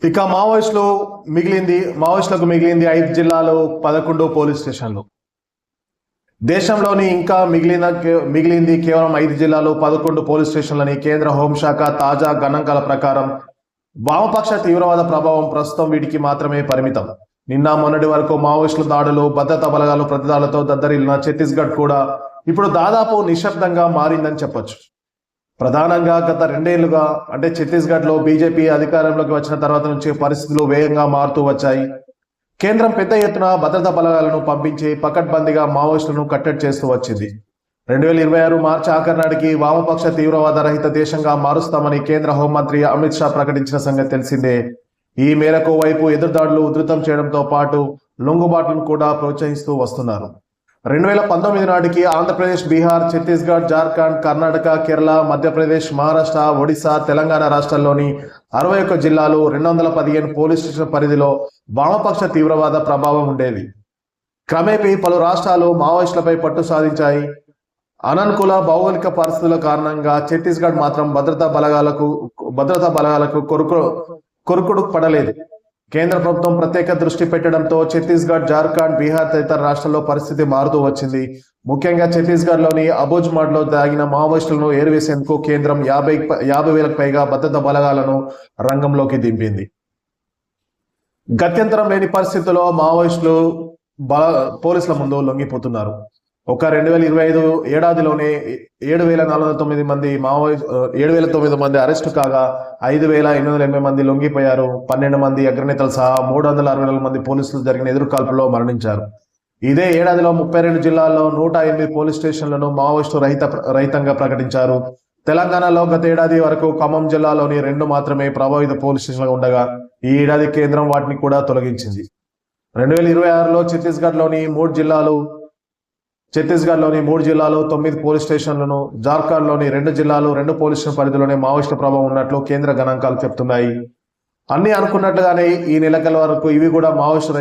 ఇక మావోయిస్టులకు మిగిలింది 5 జిల్లాలు 11 పోలీస్ స్టేషన్లు. దేశంలోని ఇంకా మిగిలింది కేవలం 5 జిల్లాలు 11 పోలీస్ స్టేషన్లని కేంద్ర హోంశాఖ తాజా గణాంకాల ప్రకారం. వామపక్ష తీవ్రవాద ప్రభావం ప్రస్తుతం వీటికి మాత్రమే పరిమితం. నిన్న మొన్నటి వరకు మావోయిస్టుల దాడులు, భద్రతా బలగాలు ప్రతిదాడులతో దద్దరిల్లిన ఛత్తీస్గఢ్ కూడా ఇప్పుడు దాదాపు నిశ్శబ్దంగా మారిందని చెప్పొచ్చు. ప్రధానంగా గత 2 ఏళ్లుగా అంటే ఛత్తీస్గఢ్లో బీజేపీ అధికారంలోకి వచ్చిన తర్వాత నుంచి పరిస్థితులు వేగంగా మారుతూ వచ్చాయి. కేంద్రం పెద్ద ఎత్తున భద్రతా బలగాలను పంపించి పకడ్బందీగా మావోయిస్టులను కట్టడి చేస్తూ వచ్చింది. 2026 మార్చి ఆఖరి నాటికి వామపక్ష తీవ్రవాద రహిత దేశంగా మారుస్తామని కేంద్ర హోంమంత్రి అమిత్ షా ప్రకటించిన సంగతి తెలిసిందే. ఈ మేరకు వైపు ఎదురుదాడులు ఉధృతం చేయడంతో పాటు లొంగుబాట్లను కూడా ప్రోత్సహిస్తూ వస్తున్నారు. 2019 నాటికి ఆంధ్రప్రదేశ్, బీహార్, ఛత్తీస్గఢ్, జార్ఖండ్, కర్ణాటక, కేరళ, మధ్యప్రదేశ్, మహారాష్ట్ర, ఒడిశా, తెలంగాణ రాష్ట్రాల్లోని 61 జిల్లాలు, 215 పోలీస్ స్టేషన్ పరిధిలో వామపక్ష తీవ్రవాద ప్రభావం ఉండేది. క్రమేపీ పలు రాష్ట్రాలు మావోయిస్టులపై పట్టు సాధించాయి. అననుకూల భౌగోళిక పరిస్థితుల కారణంగా ఛత్తీస్గఢ్ మాత్రం భద్రతా బలగాలకు కొరుకుడు పడలేదు. కేంద్ర ప్రభుత్వం ప్రత్యేక దృష్టి పెట్టడంతో ఛత్తీస్గఢ్, జార్ఖండ్, బీహార్ తదితర రాష్ట్రాల్లో పరిస్థితి మారుతూ వచ్చింది. ముఖ్యంగా ఛత్తీస్గఢ్ లోని అబోజ్మాడ్ లో దాగిన మావోయిస్టులను ఏరివేసేందుకు కేంద్రం 50,000కు పైగా భద్రతా బలగాలను రంగంలోకి దింపింది. గత్యంతరం లేని పరిస్థితుల్లో మావోయిస్టులు పోలీసుల ముందు లొంగిపోతున్నారు. ఒక 2025 ఏడాదిలోనే 7,409 మంది అరెస్టు కాగా 5,880 మంది లొంగిపోయారు. 12 మంది అగ్రనేతలు సహా 364 మంది పోలీసులు జరిగిన ఎదురుకాల్పులో మరణించారు. ఇదే ఏడాదిలో 32 జిల్లాల్లో 108 పోలీస్ స్టేషన్లను మావోయిస్టు రహితంగా ప్రకటించారు. తెలంగాణలో గత ఏడాది వరకు ఖమ్మం జిల్లాలోని 2 మాత్రమే ప్రభావిత పోలీస్ స్టేషన్లు ఉండగా ఈ ఏడాది కేంద్రం వాటిని కూడా తొలగించింది. 2026లో ఛత్తీస్గఢ్లోని 3 జిల్లాలు 9 పోలీస్ స్టేషన్లను, జార్ఖండ్లోని 2 జిల్లాలు 2 పోలీస్ స్టేషన్ పరిధిలోనే మావోయిస్టు ప్రభావం ఉన్నట్లు కేంద్ర గణాంకాలు చెప్తున్నాయి. అన్ని అనుకున్నట్లుగానే ఈ నెలకల వరకు ఇవి కూడా మావోయిస్టు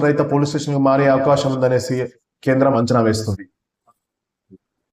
రహిత పోలీస్ స్టేషన్ మారే అవకాశం ఉందనేసి కేంద్రం అంచనా వేస్తుంది.